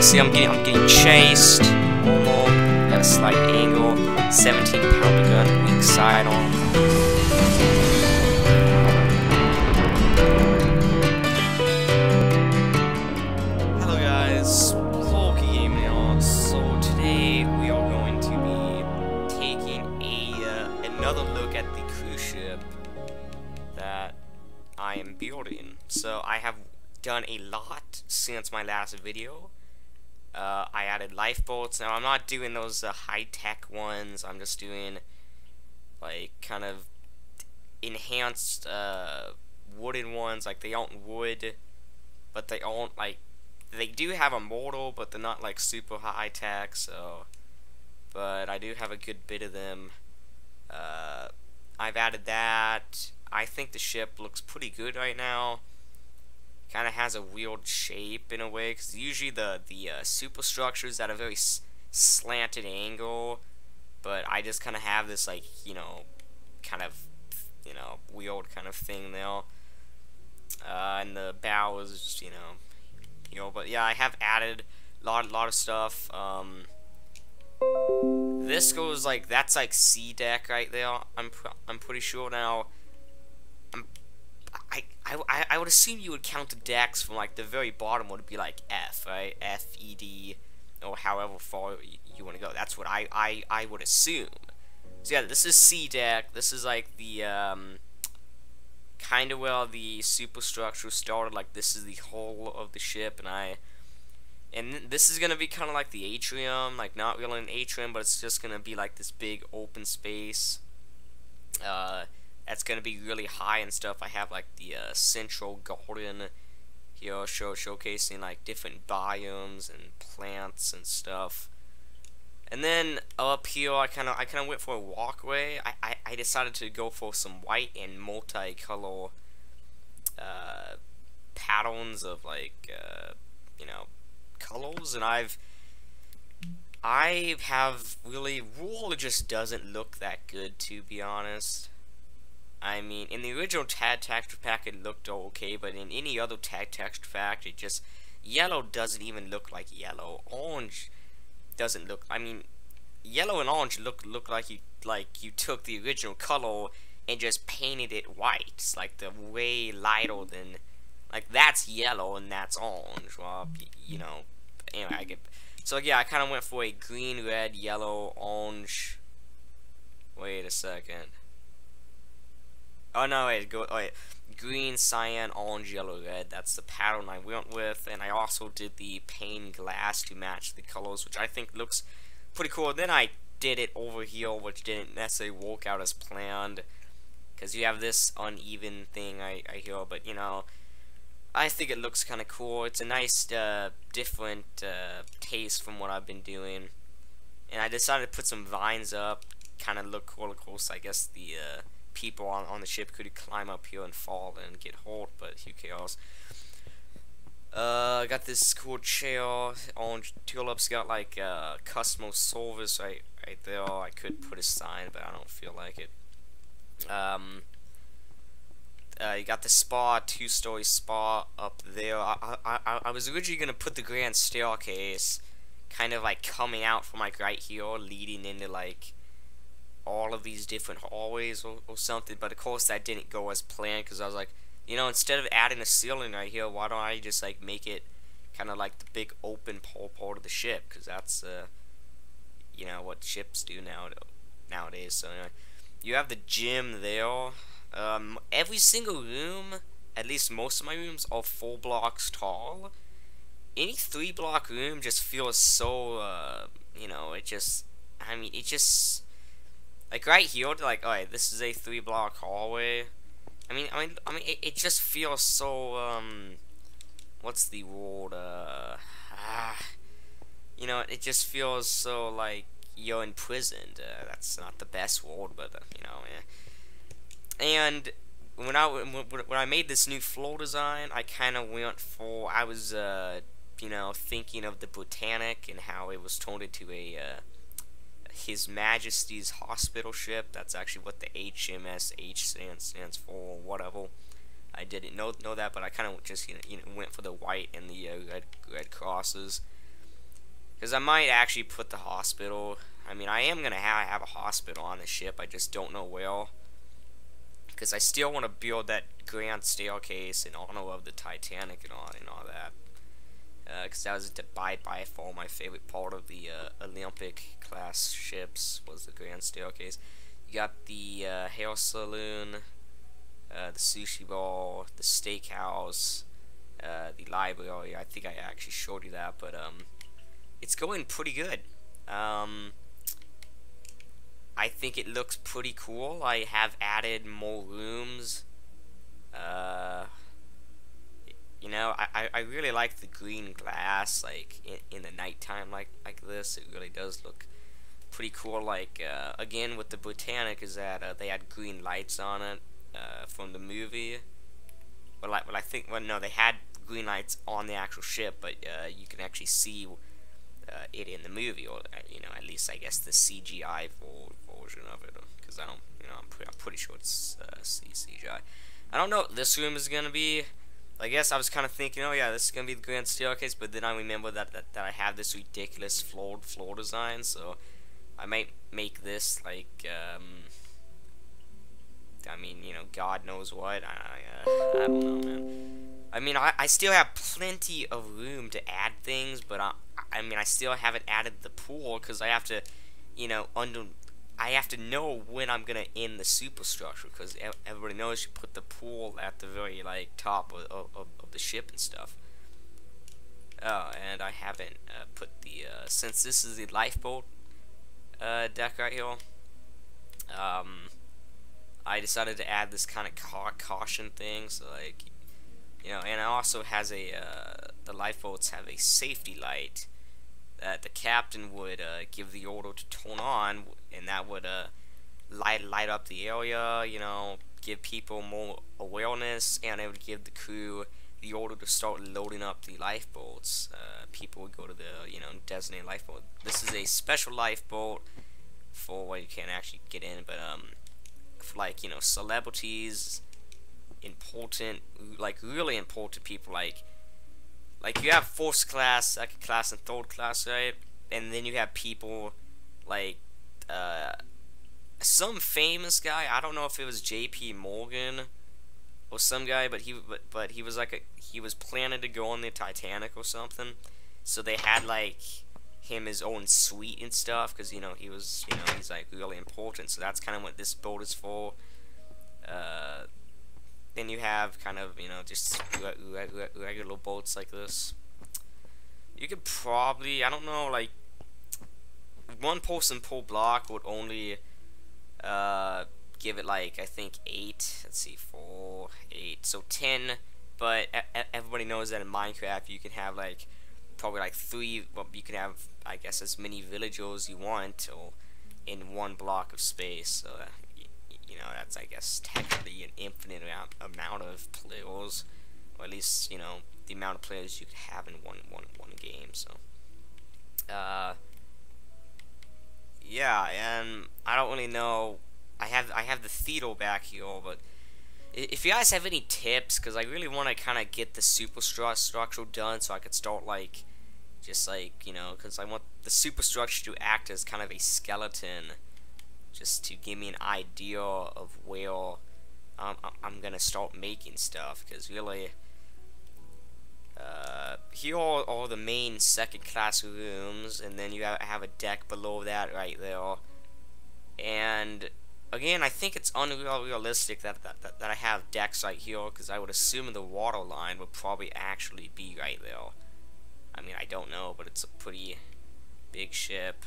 See, I'm getting chased. Normal. Got a slight angle. 17-pounder gun. Weak side on. Hello guys, Loki Gaming on. So today we are going to be taking another look at the cruise ship that I am building. So I have done a lot since my last video. I added lifeboats. Now I'm not doing those high-tech ones. I'm just doing like kind of enhanced wooden ones. Like they aren't wood, but they aren't like, they do have a mortal, but they're not like super high-tech. So, but I do have a good bit of them. I've added that. I think the ship looks pretty good right now. Kind of has a weird shape in a way, because usually the superstructures at a very slanted angle, but I just kind of have this, like, kind of, weird kind of thing there. And the bow is, but yeah, I have added a lot of stuff. This goes like, that's like C deck right there. I'm pretty sure now. I would assume you would count the decks from like the very bottom would be like F, right? F, E, D, or however far you want to go. That's what I would assume. So yeah, this is C deck. This is like the kind of where the superstructure started. Like this is the whole of the ship, and this is gonna be kind of like the atrium, like not really an atrium, but it's just gonna be like this big open space. That's gonna be really high and stuff. I have like the central garden here, showcasing like different biomes and plants and stuff. And then up here, I kind of went for a walkway. I decided to go for some white and multicolor patterns of like colors, and I have really, wool just doesn't look that good, to be honest. I mean, in the original tag texture pack it looked okay, but in any other tag texture pack, it just, yellow doesn't even look like yellow. Orange doesn't look, I mean, yellow and orange look like you took the original color and just painted it white. It's like the way lighter than, like that's yellow and that's orange. Well, anyway, so yeah, I kind of went for a green, red, yellow, orange. Wait a second. Oh no, wait, green, cyan, orange, yellow, red. That's the pattern I went with, and I also did the pane glass to match the colors, which I think looks pretty cool. Then I did it over here, which didn't necessarily work out as planned, because you have this uneven thing I hear, but I think it looks kind of cool. It's a nice, different taste from what I've been doing, and I decided to put some vines up, kind of look cool. Of course, I guess the people on the ship could climb up here and fall and get hurt, but who cares? I got this cool chair. Orange tulips got like customer service right there. I could put a sign, but I don't feel like it. You got the spa, 2-story spa up there. I was originally gonna put the grand staircase kind of like coming out from like right here, leading into like all of these different hallways or something, but of course that didn't go as planned, because I was like, instead of adding a ceiling right here, why don't I just like make it kind of like the big open part of the ship, because that's what ships do nowadays. So anyway, you have the gym there. Every single room, at least most of my rooms, are 4 blocks tall. Any 3-block room just feels so it just like right here, like, alright, this is a 3-block hallway. I mean, it just feels so, what's the word, it just feels so, like, you're imprisoned. That's not the best word, but, yeah. And when I made this new floor design, I kind of went for, I was, thinking of the Britannic and how it was turned into a, His Majesty's Hospital Ship. That's actually what the HMS H stands for, whatever. I didn't know that, but I kind of just went for the white and the red crosses. Because I might actually put the hospital. I mean, I am gonna have a hospital on the ship. I just don't know where. Because I still want to build that grand staircase in honor of the Titanic and all that. Because that was by far my favorite part of the Olympic class ships was the grand staircase. You got the hair saloon, the sushi bar, the steakhouse, the library. I think I actually showed you that, but it's going pretty good. I think it looks pretty cool. I have added more rooms. You know, I really like the green glass, like in the nighttime, like this. It really does look pretty cool. Like again with the Britannic, is that they had green lights on it from the movie. Well, I think, well, no, they had green lights on the actual ship, but you can actually see it in the movie, or you know, at least I guess the CGI version of it, because I don't, you know, I'm pretty sure it's CGI. I don't know what this room is gonna be. I guess I was kind of thinking, oh yeah, this is gonna be the grand staircase, but then I remember that I have this ridiculous floor design, so I might make this like I mean, you know, God knows what. I don't know, man. I mean, I still have plenty of room to add things, but I mean, I still haven't added the pool because I have to, you know, I have to know when I'm gonna end the superstructure, because everybody knows you put the pool at the very like top of the ship and stuff. Oh, and I haven't put the since this is the lifeboat deck right here. I decided to add this kind of caution thing, so like, you know, and it also has a the lifeboats have a safety light that the captain would give the order to turn on, and that would light up the area, you know, give people more awareness, and it would give the crew the order to start loading up the lifeboats. People would go to the, you know, designated lifeboat. This is a special lifeboat for where you can't actually get in, but for like, you know, celebrities, important, like really important people, like you have first class, second class, and third class, right? And then you have people like some famous guy. I don't know if it was J.P. Morgan or some guy, but he was like he was planning to go on the Titanic or something. So they had like him his own suite and stuff, because, you know, he was, you know, he's like really important. So that's kind of what this boat is for. Then you have kind of, you know, just regular boats like this. You could probably, I don't know, like one person per block would only give it like, I think 8. Let's see, 4, 8, so 10. But everybody knows that in Minecraft you can have like probably like 3. Well, you can have, I guess, as many villagers you want, or in one block of space. So you know, that's, I guess, technically an infinite amount of players, or at least, you know, the amount of players you could have in one game. So yeah, and I don't really know. I have the theater back here, but if you guys have any tips, because I really want to kind of get the superstructure done, so I could start like, just like, you know, because I want the superstructure to act as kind of a skeleton, just to give me an idea of where I'm gonna start making stuff. Because really, here are all the main second class rooms, and then you have a deck below that right there. And again, I think it's unrealistic that I have decks right here, because I would assume the water line would probably actually be right there. I mean, I don't know, but it's a pretty big ship.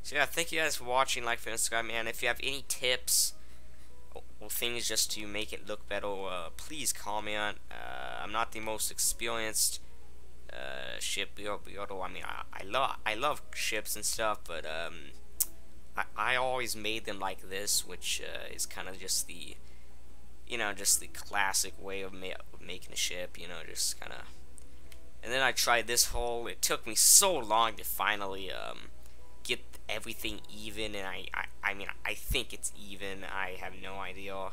So yeah, thank you guys for watching. Like, subscribe, man. If you have any tips or things just to make it look better, please comment. I'm not the most experienced ship builder. I mean, I love ships and stuff, but I always made them like this, which is kind of just the, you know, just the classic way of making a ship, you know, just kind of. And then I tried this whole. It took me so long to finally get everything even, and I mean, I think it's even. I have no idea.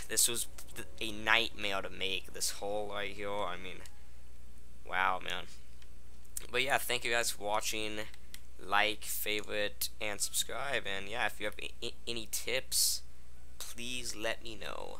This was a nightmare to make, this hole right here. I mean, Wow, man. But yeah, thank you guys for watching. Like, favorite, and subscribe. And yeah, if you have any tips, please let me know.